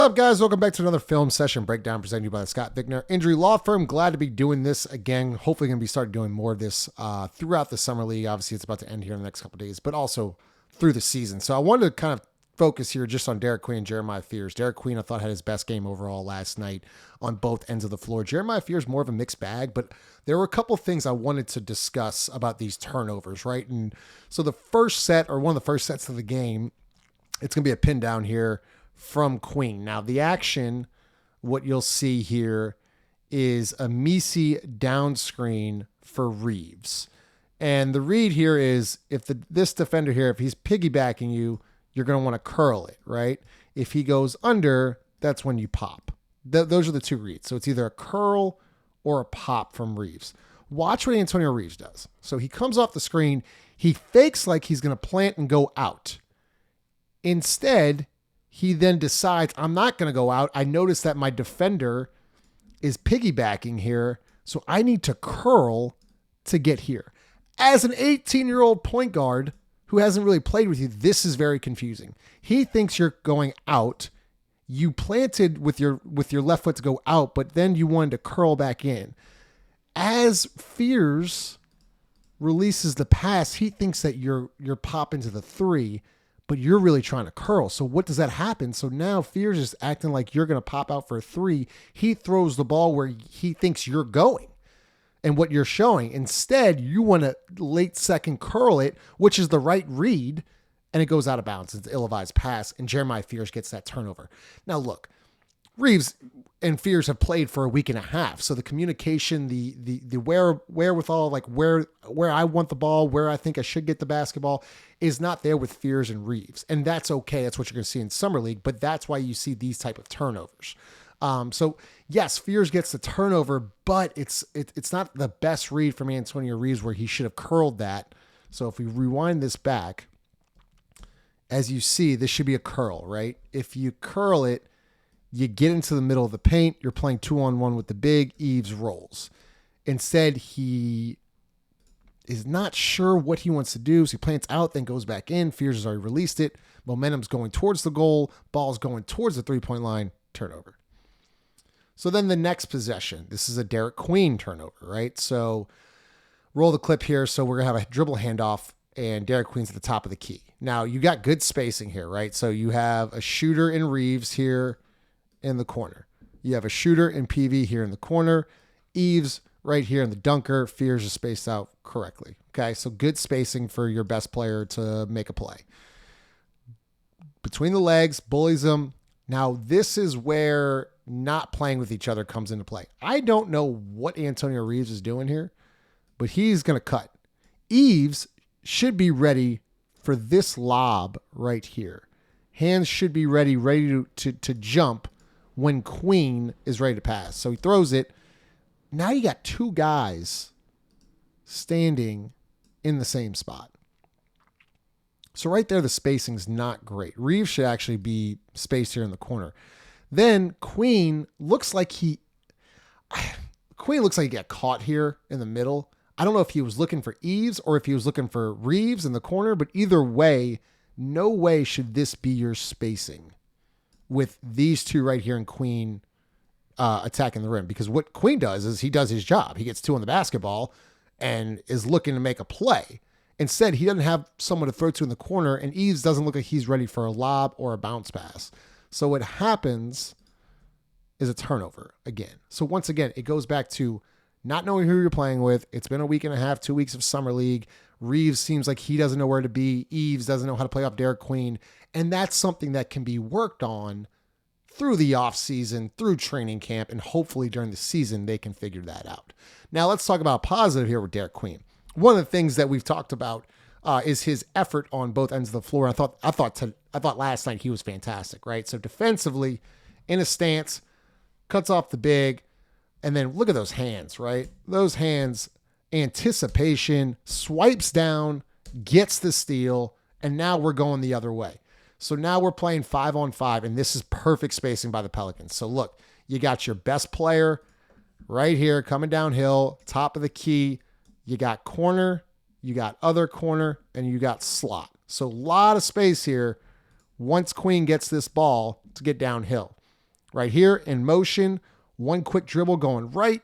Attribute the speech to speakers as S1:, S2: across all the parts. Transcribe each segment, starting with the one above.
S1: What's up, guys? Welcome back to another film session breakdown presented to you by the Scott Bickner Injury Law Firm. Glad to be doing this again. Hopefully going to be starting doing more of this throughout the summer league. Obviously, it's about to end here in the next couple of days, but also through the season. So I wanted to kind of focus here just on Derik Queen and Jeremiah Fears. Derik Queen, I thought, had his best game overall last night on both ends of the floor. Jeremiah Fears, more of a mixed bag, but there were a couple of things I wanted to discuss about these turnovers, right? And so the first set, or one of the first sets of the game, it's going to be a pin down here from Queen. Now, the action, what you'll see here is a Misi down screen for Reeves. And the read here is if this defender here, if he's piggybacking you, you're going to want to curl it, right? If he goes under, that's when you pop. Those are the two reads. So it's either a curl or a pop from Reeves. Watch what Antonio Reeves does. So he comes off the screen. He fakes like he's going to plant and go out. Instead, he then decides, I'm not going to go out. I notice that my defender is piggybacking here, so I need to curl to get here. As an 18-year-old point guard who hasn't really played with you, this is very confusing. He thinks you're going out. You planted with your left foot to go out, but then you wanted to curl back in. As Fears releases the pass, he thinks that you're popping to the three, but you're really trying to curl. So what does that happen? So now Fears is acting like you're going to pop out for a three. He throws the ball where he thinks you're going and what you're showing. Instead, you want to late second curl it, which is the right read, and it goes out of bounds. It's an ill-advised pass, and Jeremiah Fears gets that turnover. Now, look, Reeves and Fears have played for a week and a half, so the communication, the wherewithal, like where I want the ball, where I think I should get the basketball, is not there with Fears and Reeves, and that's okay. That's what you're going to see in summer league, but that's why you see these type of turnovers. So yes, Fears gets the turnover, but it's not the best read from Antonio Reeves where he should have curled that. So if we rewind this back, as you see, this should be a curl, right? If you curl it, you get into the middle of the paint. You're playing 2-on-1 with the big. Eves rolls. Instead, he is not sure what he wants to do. So he plants out, then goes back in. Fears has already released it. Momentum's going towards the goal. Ball's going towards the three-point line. Turnover. So then the next possession. This is a Derik Queen turnover, right? So roll the clip here. So we're going to have a dribble handoff, and Derik Queen's at the top of the key. Now, you got good spacing here, right? So you have a shooter in Reeves here in the corner. You have a shooter in PV here in the corner. Eves right here in the dunker. Fears is spaced out correctly. Okay, so good spacing for your best player to make a play. Between the legs, bullies them. Now, this is where not playing with each other comes into play. I don't know what Antonio Reeves is doing here, but he's going to cut. Eves should be ready for this lob right here. Hands should be ready to jump when Queen is ready to pass. So he throws it. Now you got two guys standing in the same spot. So right there, the spacing's not great. Reeves should actually be spaced here in the corner. Then Queen looks like he got caught here in the middle. I don't know if he was looking for Eves or if he was looking for Reeves in the corner, but either way, no way should this be your spacing with these two right here and Queen attacking the rim. Because what Queen does is he does his job. He gets two on the basketball and is looking to make a play. Instead, he doesn't have someone to throw to in the corner, and Eves doesn't look like he's ready for a lob or a bounce pass. So what happens is a turnover again. So once again, it goes back to not knowing who you're playing with. It's been a week and a half, 2 weeks of summer league. Reeves seems like he doesn't know where to be. Eves doesn't know how to play off Derik Queen. And that's something that can be worked on through the offseason, through training camp, and hopefully during the season they can figure that out. Now let's talk about positive here with Derik Queen. One of the things that we've talked about is his effort on both ends of the floor. I thought last night he was fantastic, right? So defensively, in a stance, cuts off the big, and then look at those hands, right? Those hands, anticipation, swipes down, gets the steal, and now we're going the other way. So now we're playing 5-on-5, and this is perfect spacing by the Pelicans. So look, you got your best player right here coming downhill, top of the key. You got corner, you got other corner, and you got slot. So a lot of space here once Queen gets this ball to get downhill. Right here in motion, one quick dribble going right,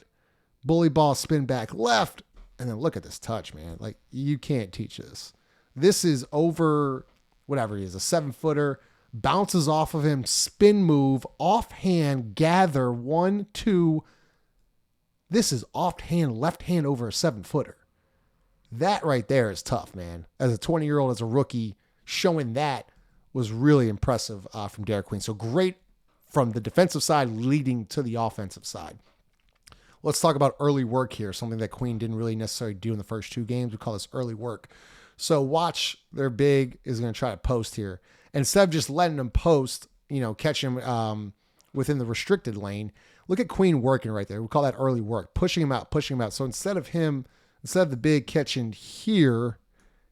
S1: bully ball spin back left, and then look at this touch, man. Like, you can't teach this. This is over whatever he is, a 7-footer, bounces off of him, spin move, offhand, gather, 1, 2. This is offhand, left hand over a 7-footer. That right there is tough, man. As a 20-year-old, as a rookie, showing that was really impressive from Derik Queen. So great from the defensive side leading to the offensive side. Let's talk about early work here, something that Queen didn't really necessarily do in the first 2 games. We call this early work. So watch, their big is going to try to post here. Instead of just letting him post, catch him within the restricted lane, look at Queen working right there. We call that early work, pushing him out. So instead of the big catching here,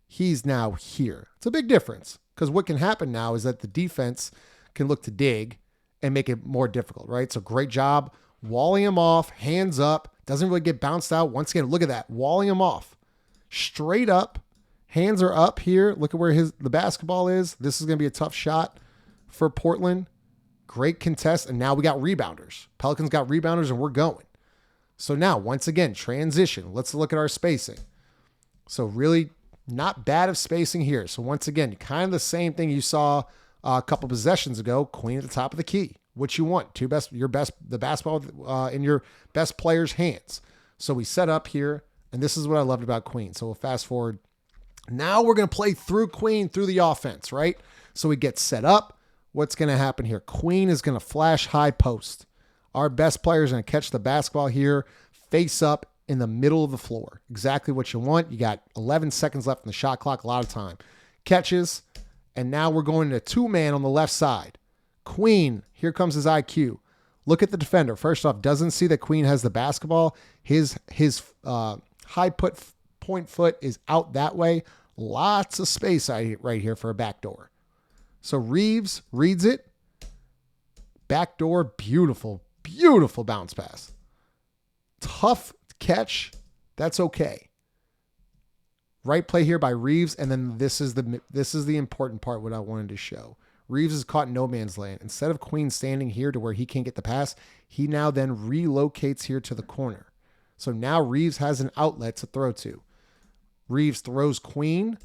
S1: he's now here. It's a big difference because what can happen now is that the defense can look to dig and make it more difficult, right? So great job walling him off, hands up, doesn't really get bounced out. Once again, look at that, walling him off. Straight up, hands are up here. Look at where the basketball is. This is going to be a tough shot for Portland. Great contest, and now we got rebounders. Pelicans got rebounders, and we're going. So now, once again, transition. Let's look at our spacing. So really not bad of spacing here. So once again, kind of the same thing you saw a couple possessions ago. Queen at the top of the key. What you want, the basketball in your best player's hands. So we set up here, and this is what I loved about Queen. So we'll fast forward. Now we're going to play through Queen through the offense, right? So we get set up. What's going to happen here? Queen is going to flash high post. Our best player is going to catch the basketball here, face up in the middle of the floor. Exactly what you want. You got 11 seconds left in the shot clock, a lot of time. Catches, and now we're going to 2-man on the left side. Queen, here comes his IQ. Look at the defender. First off, doesn't see that Queen has the basketball. His high point foot is out that way. Lots of space right here for a backdoor. So Reeves reads it. Backdoor, beautiful, beautiful bounce pass. Tough catch. That's okay. Right play here by Reeves, and then this is the important part. What I wanted to show. Reeves is caught in no man's land. Instead of Queen standing here to where he can't get the pass, he now then relocates here to the corner. So now Reeves has an outlet to throw to. Reeves throws Queen.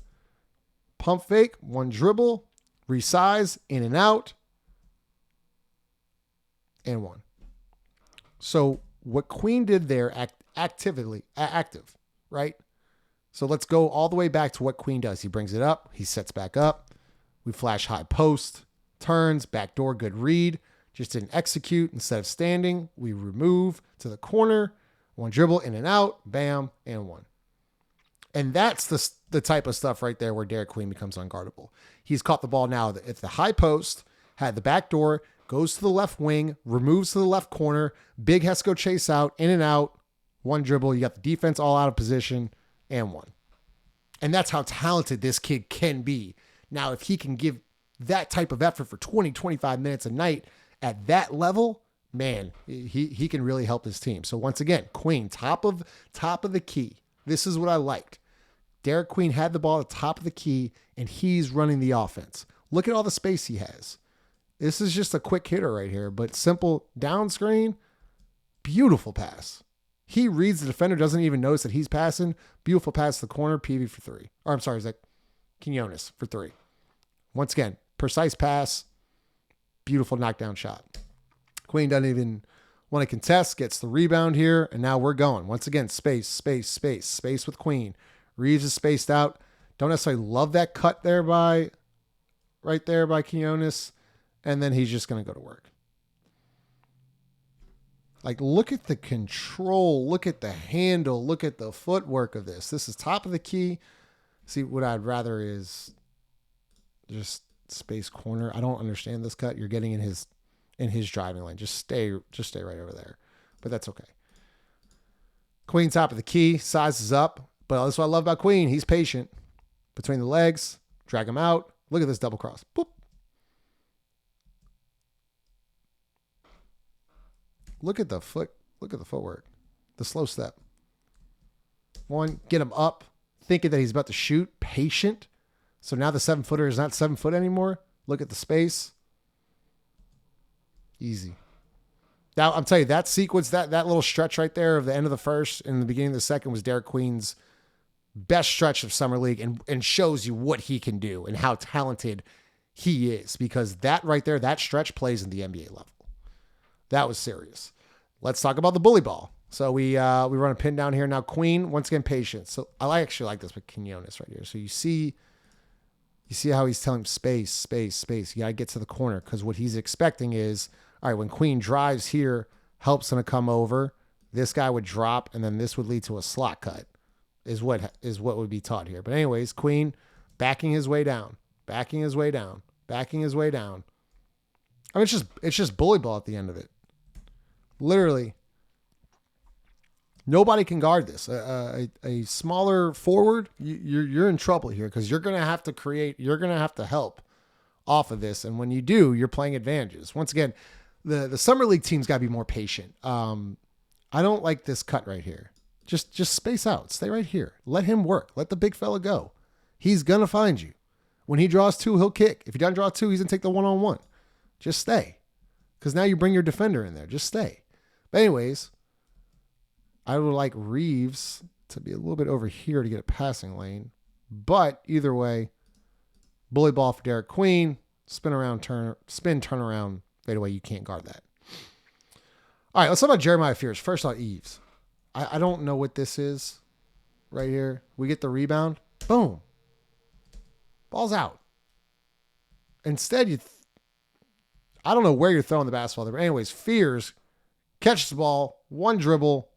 S1: Pump fake, 1 dribble, resize, in and out, and 1. So what Queen did there, active, right? So let's go all the way back to what Queen does. He brings it up. He sets back up. We flash high post, turns, backdoor, good read. Just didn't execute. Instead of standing, we remove to the corner. 1 dribble, in and out, bam, and 1. And that's the type of stuff right there where Derik Queen becomes unguardable. He's caught the ball now at the high post, had the backdoor, goes to the left wing, removes to the left corner. Big has to go chase out, in and out, 1 dribble. You got the defense all out of position, and 1. And that's how talented this kid can be. Now, if he can give that type of effort for 20, 25 minutes a night at that level, man, he can really help his team. So once again, Queen, top of the key. This is what I liked. Derik Queen had the ball at the top of the key, and he's running the offense. Look at all the space he has. This is just a quick hitter right here, but simple down screen, beautiful pass. He reads the defender, doesn't even notice that he's passing. Beautiful pass to the corner, PV for 3. Or I'm sorry, is that Quinones for 3. Once again, precise pass, beautiful knockdown shot. Queen doesn't even want to contest, gets the rebound here, and now we're going. Once again, space with Queen. Reeves is spaced out. Don't necessarily love that cut there right there by Quinones, and then he's just going to go to work. Like, look at the control, look at the handle, look at the footwork of this. This is top of the key. See, what I'd rather is just space corner. I don't understand this cut. You're getting in his driving lane. Just stay right over there. But that's okay. Queen top of the key, sizes up. But that's what I love about Queen. He's patient. Between the legs, drag him out. Look at this double cross. Boop. Look at the footwork. The slow step. 1, get him up, thinking that he's about to shoot. Patient. So now the 7-footer is not 7 foot anymore. Look at the space. Easy. Now, I'm telling you, that sequence, that little stretch right there of the end of the first and the beginning of the second was Derik Queen's best stretch of Summer League and shows you what he can do and how talented he is, because that right there, that stretch plays in the NBA level. That was serious. Let's talk about the bully ball. So we run a pin down here. Now Queen, once again, patience. So I actually like this with Quinones right here. So you see how he's telling him space, space, space. You got to get to the corner, because what he's expecting is, all right, when Queen drives here, helps him to come over, this guy would drop, and then this would lead to a slot cut is what would be taught here. But anyways, Queen backing his way down, backing his way down, backing his way down. I mean, it's just bully ball at the end of it. Literally, nobody can guard this. A smaller forward, you're in trouble here, because you're gonna have to create. You're gonna have to help off of this, and when you do, you're playing advantages. Once again, the summer league team's got to be more patient. I don't like this cut right here. Just space out. Stay right here. Let him work. Let the big fella go. He's gonna find you. When he draws two, he'll kick. If he doesn't draw two, he's gonna take the one-on-one. Just stay, because now you bring your defender in there. Just stay. But anyways, I would like Reeves to be a little bit over here to get a passing lane. But either way, bully ball for Derik Queen. Spin, turn around, fade away. You can't guard that. All right, let's talk about Jeremiah Fears. First off, Eves. I don't know what this is right here. We get the rebound. Boom. Ball's out. Instead, I don't know where you're throwing the basketball there. But anyways, Fears catches the ball, one dribble.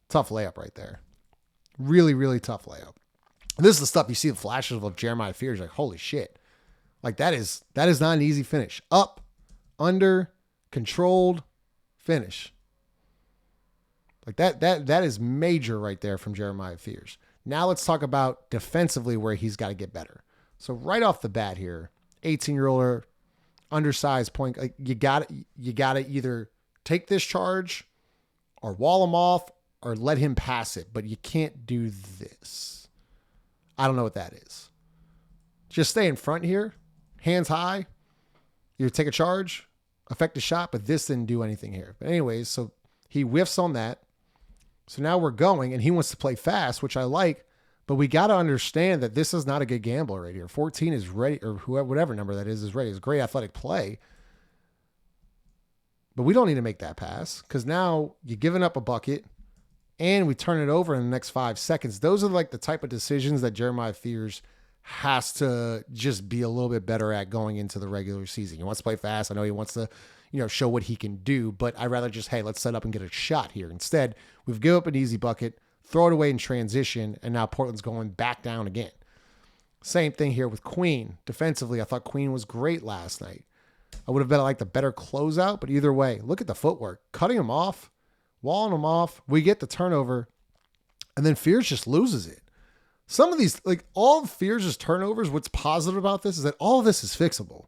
S1: Tough layup right there. Really, really tough layup. And this is the stuff you see the flashes of Jeremiah Fears. Like, holy shit. Like, that is not an easy finish. Up, under, controlled, finish. Like that is major right there from Jeremiah Fears. Now let's talk about defensively where he's got to get better. So right off the bat here, 18-year-old, undersized point. Like you got to either take this charge or wall him off or let him pass it. But you can't do this. I don't know what that is. Just stay in front here, hands high. You take a charge, affect the shot, but this didn't do anything here. But anyways, so he whiffs on that. So now we're going, and he wants to play fast, which I like, but we got to understand that this is not a good gamble right here. 14 is ready, or whoever, whatever number that is ready. It's great athletic play. But we don't need to make that pass, because now you're giving up a bucket, and we turn it over in the next 5 seconds. Those are like the type of decisions that Jeremiah Fears has to just be a little bit better at going into the regular season. He wants to play fast. I know he wants to, show what he can do, but I'd rather just, hey, let's set up and get a shot here. Instead, we've given up an easy bucket, throw it away in transition, and now Portland's going back down again. Same thing here with Queen. Defensively, I thought Queen was great last night. I would have been like the better closeout, but either way, look at the footwork. Cutting him off, walling him off, we get the turnover, and then Fears just loses it. Some of these, like all of Fears' turnovers, what's positive about this is that all of this is fixable.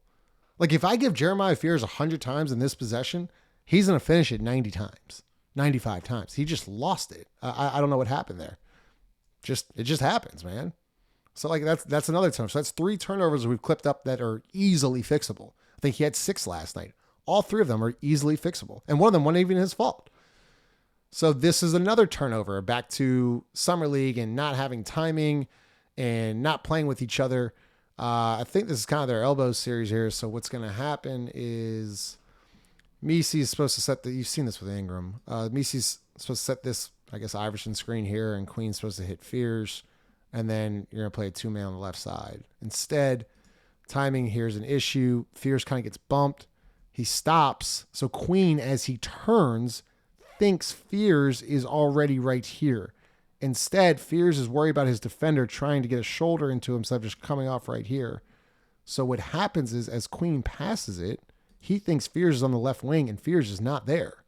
S1: Like if I give Jeremiah Fears 100 times in this possession, he's going to finish it 90 times, 95 times. He just lost it. I don't know what happened there. It just happens, man. So like that's another turnover. So that's 3 turnovers we've clipped up that are easily fixable. I think he had 6 last night. All 3 of them are easily fixable. And one of them wasn't even his fault. So this is another turnover back to Summer League and not having timing and not playing with each other. I think this is kind of their elbow series here. So what's going to happen is Misi is supposed to set you've seen this with Ingram. Misi's supposed to set this, I guess, Iverson screen here, and Queen's supposed to hit Fears. And then you're going to play a 2-man on the left side. Instead, timing here is an issue. Fears kind of gets bumped. He stops. So Queen, as he turns, thinks Fears is already right here. Instead, Fears is worried about his defender trying to get a shoulder into him instead of just coming off right here. So what happens is, as Queen passes it, he thinks Fears is on the left wing and Fears is not there.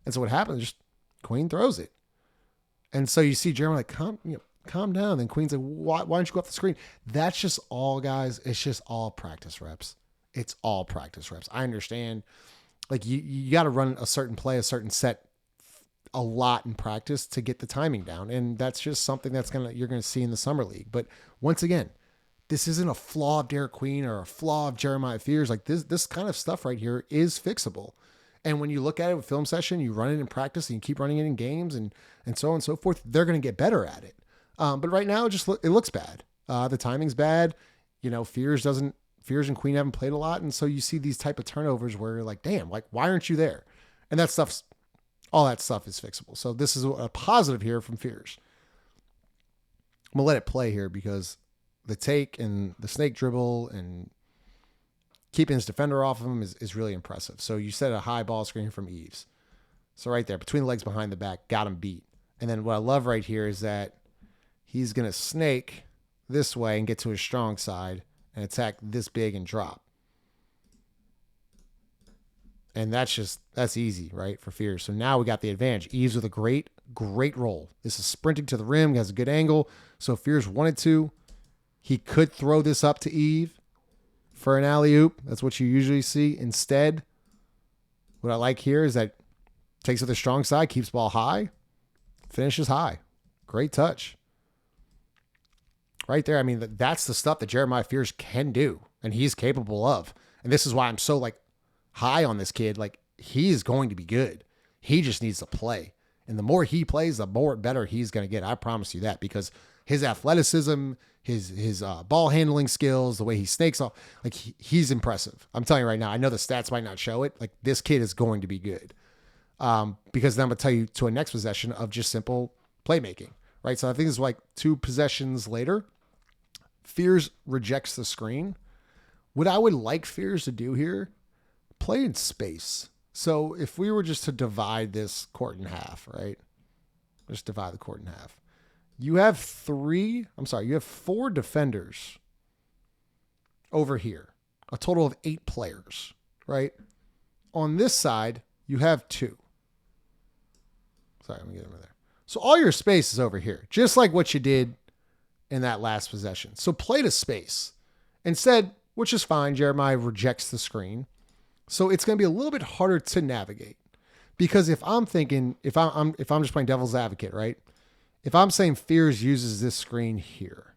S1: And so what happens is just Queen throws it. And so you see Jeremy like, calm down. Then Queen's like, why don't you go off the screen? That's just all, guys. It's just all practice reps. It's all practice reps. I understand. Like you got to run a certain play, a certain set a lot in practice to get the timing down. And that's just something you're going to see in the summer league. But once again, this isn't a flaw of Derik Queen or a flaw of Jeremiah Fears. Like this kind of stuff right here is fixable. And when you look at it with film session, you run it in practice and you keep running it in games and so on and so forth, they're going to get better at it. But right now, it looks bad. The timing's bad. Fears and Queen haven't played a lot. And so you see these type of turnovers where you're like, damn, like, why aren't you there? And all that stuff is fixable. So this is a positive here from Fears. I'm going to let it play here because the take and the snake dribble and keeping his defender off of him is really impressive. So you set a high ball screen from Eves. So right there, between the legs, behind the back, got him beat. And then what I love right here is that he's going to snake this way and get to his strong side and attack this big and drop. And that's easy, right, for Fears. So now we got the advantage. Eves with a great roll. This is sprinting to the rim. He has a good angle. So if Fears wanted to, he could throw this up to Eve for an alley-oop. That's what you usually see. Instead, what I like here is that takes it to the strong side, keeps ball high, finishes high. Great touch. Right there, I mean, that's the stuff that Jeremiah Fears can do and he's capable of. And this is why I'm so, like, high on this kid. Like, he's going to be good. He just needs to play. And the more he plays, the more better he's going to get. I promise you that, because his athleticism, his ball handling skills, the way he snakes off, like, he's impressive. I'm telling you right now, I know the stats might not show it. Like, this kid is going to be good. Because then I'm going to tell you to a next possession of just simple playmaking, right? So I think it's like 2 possessions later, Fears rejects the screen. What I would like Fears to do here, play in space. So if we were just to divide this court in half, right? Just divide the court in half. You have 4 defenders over here, a total of 8 players, right? On this side, you have 2. Sorry, let me get over there. So all your space is over here, just like what you did in that last possession. So play to space. Instead, which is fine, Jeremiah rejects the screen. So it's going to be a little bit harder to navigate. Because if I'm just playing devil's advocate, right? If I'm saying Fears uses this screen here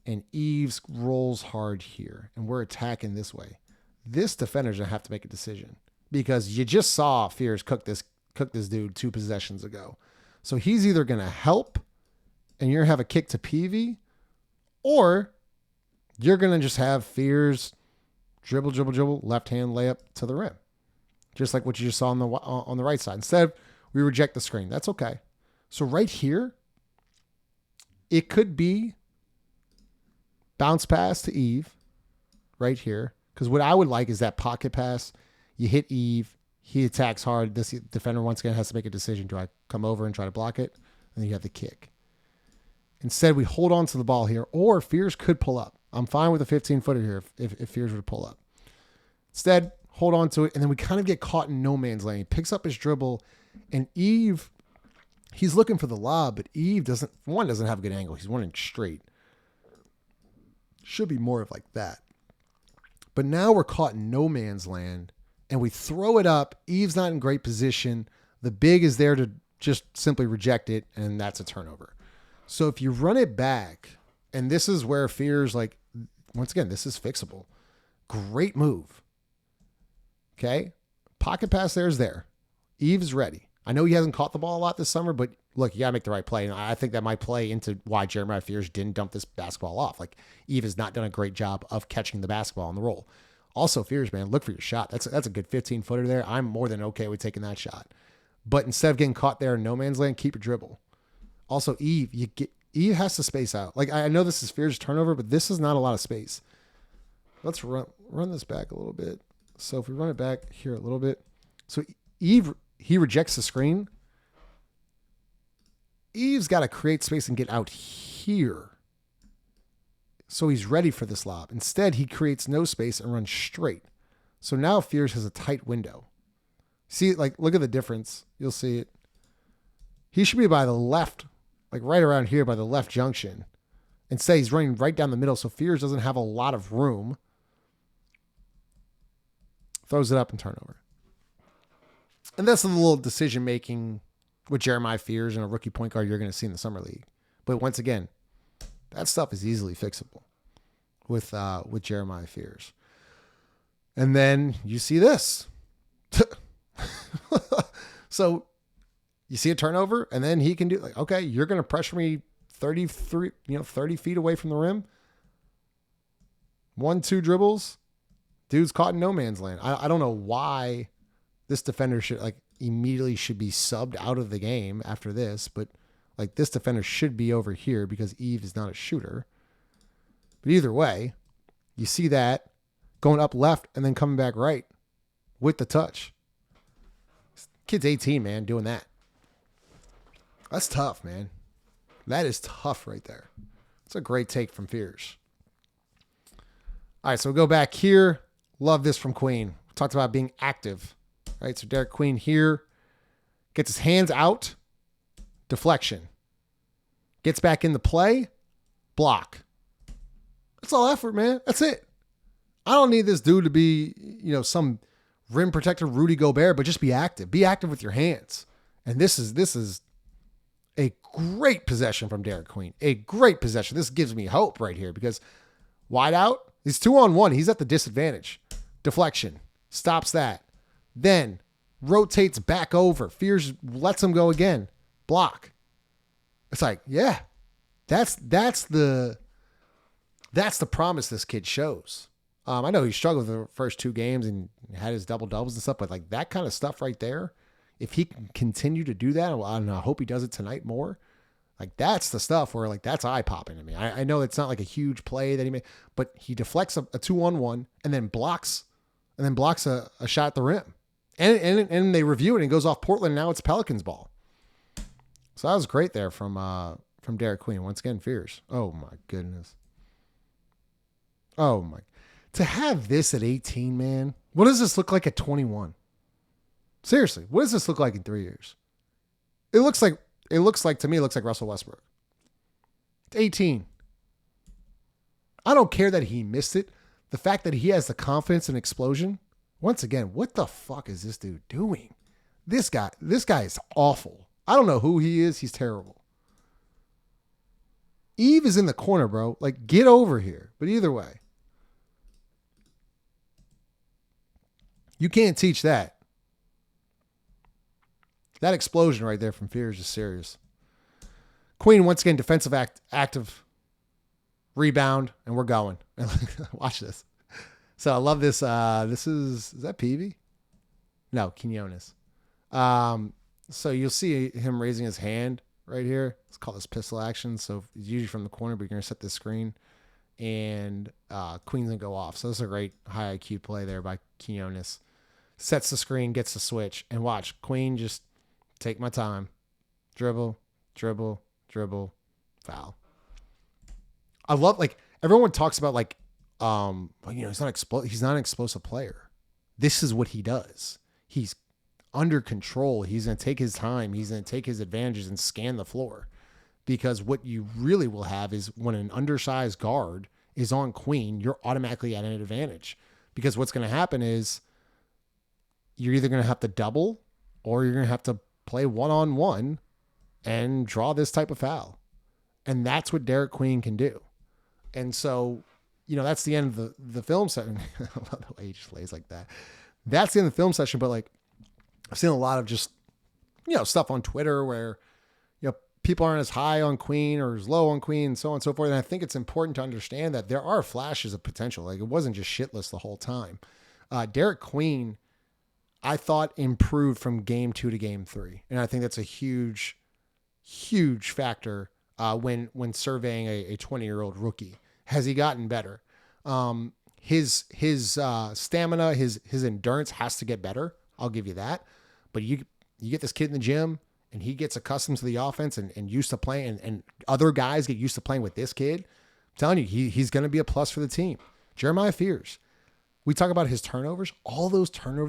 S1: and Eves rolls hard here and we're attacking this way, this defender's going to have to make a decision, because you just saw Fears cook this dude 2 possessions ago. So he's either going to help and you're going to have a kick to PV, or you're going to just have Fears dribble, left hand layup to the rim. Just like what you just saw on the right side. Instead, we reject the screen. That's okay. So right here, it could be bounce pass to Eve right here. Because what I would like is that pocket pass. You hit Eve. He attacks hard. This defender once again has to make a decision. Do I come over and try to block it? And then you have the kick. Instead, we hold on to the ball here, or Fears could pull up. I'm fine with a 15-footer here if Fears were to pull up. Instead, hold on to it, and then we kind of get caught in no man's land. He picks up his dribble, and Eve, he's looking for the lob, but Eve doesn't have a good angle. He's running straight. Should be more of like that. But now we're caught in no man's land, and we throw it up. Eve's not in great position. The big is there to just simply reject it, and that's a turnover. So if you run it back, and this is where Fears, like, once again, this is fixable. Great move. Okay? Pocket pass there's there. Eve's ready. I know he hasn't caught the ball a lot this summer, but look, you got to make the right play. And I think that might play into why Jeremiah Fears didn't dump this basketball off. Like, Eve has not done a great job of catching the basketball on the roll. Also, Fears, man, look for your shot. That's a good 15-footer there. I'm more than okay with taking that shot. But instead of getting caught there in no man's land, keep your dribble. Also, Eve has to space out. Like, I know this is Fears' turnover, but this is not a lot of space. Let's run this back a little bit. So if we run it back here a little bit. So Eve, he rejects the screen. Eve's got to create space and get out here. So he's ready for this lob. Instead, he creates no space and runs straight. So now Fears has a tight window. See, like, look at the difference. You'll see it. He should be by the left, like right around here by the left junction. Instead, he's running right down the middle, so Fears doesn't have a lot of room. Throws it up and turnover. And that's a little decision-making with Jeremiah Fears and a rookie point guard you're going to see in the summer league. But once again, that stuff is easily fixable with Jeremiah Fears. And then you see this. So you see a turnover, and then he can do like, okay, you're going to pressure me 30 feet away from the rim. 1-2 dribbles. Dude's caught in no man's land. I don't know why this defender should immediately should be subbed out of the game after this, but this defender should be over here because Eve is not a shooter. But either way, you see that going up left and then coming back right with the touch. This kid's 18, man, doing that. That's tough, man. That is tough right there. It's a great take from Fears. All right, so we'll go back here. Love this from Queen. We talked about being active. All right, so Derik Queen here gets his hands out. Deflection. Gets back into play. Block. That's all effort, man. That's it. I don't need this dude to be, some rim protector Rudy Gobert, but just be active. Be active with your hands. And this is a great possession from Derik Queen. A great possession. This gives me hope right here because wide out, he's 2-on-1. He's at the disadvantage. Deflection. Stops that. Then rotates back over. Fears lets him go again. Block. It's yeah, that's the promise this kid shows. I know he struggled the first 2 games and had his double doubles and stuff, but that kind of stuff right there, if he can continue to do that, I don't know, I hope he does it tonight more. That's the stuff where that's eye popping to me. I know it's not a huge play that he made, but he deflects a 2-on-1 and then blocks a shot at the rim. And they review it and it goes off Portland. Now it's Pelicans ball. So that was great there from Derik Queen. Once again, Fears. Oh my goodness. Oh my. To have this at 18, man. What does this look like at 21? Seriously, what does this look like in 3 years? To me, it looks like Russell Westbrook. It's 18. I don't care that he missed it. The fact that he has the confidence and explosion. Once again, what the fuck is this dude doing? This guy is awful. I don't know who he is. He's terrible. Eve is in the corner, bro. Get over here. But either way, you can't teach that. That explosion right there from Fears is serious. Queen, once again, defensive active rebound, and we're going. Watch this. So I love this. Is that Peavy? No, Quinones. So you'll see him raising his hand right here. Let's call this pistol action. So it's usually from the corner, but you're going to set this screen. And Queen's going to go off. So this is a great high IQ play there by Quinones. Sets the screen, gets the switch. And watch, Queen just take my time. Dribble, dribble, dribble, foul. I love, everyone talks about, he's not an explosive player. This is what he does. He's under control. He's going to take his time. He's going to take his advantages and scan the floor. Because what you really will have is when an undersized guard is on Queen, you're automatically at an advantage. Because what's going to happen is you're either going to have to double or you're going to have to play one-on-one and draw this type of foul. And that's what Derik Queen can do. And so, that's the end of the film session. I love the way he just plays like that. That's the end of the film session. But I've seen a lot of just, stuff on Twitter where, people aren't as high on Queen or as low on Queen and so on and so forth. And I think it's important to understand that there are flashes of potential. It wasn't just shitless the whole time. Derik Queen, I thought, improved from game 2 to game 3. And I think that's a huge, huge factor when surveying a 20-year-old rookie. Has he gotten better? His stamina, his endurance has to get better. I'll give you that. But you get this kid in the gym and he gets accustomed to the offense and used to playing, and other guys get used to playing with this kid. I'm telling you, he's going to be a plus for the team. Jeremiah Fears. We talk about his turnovers. All those turnovers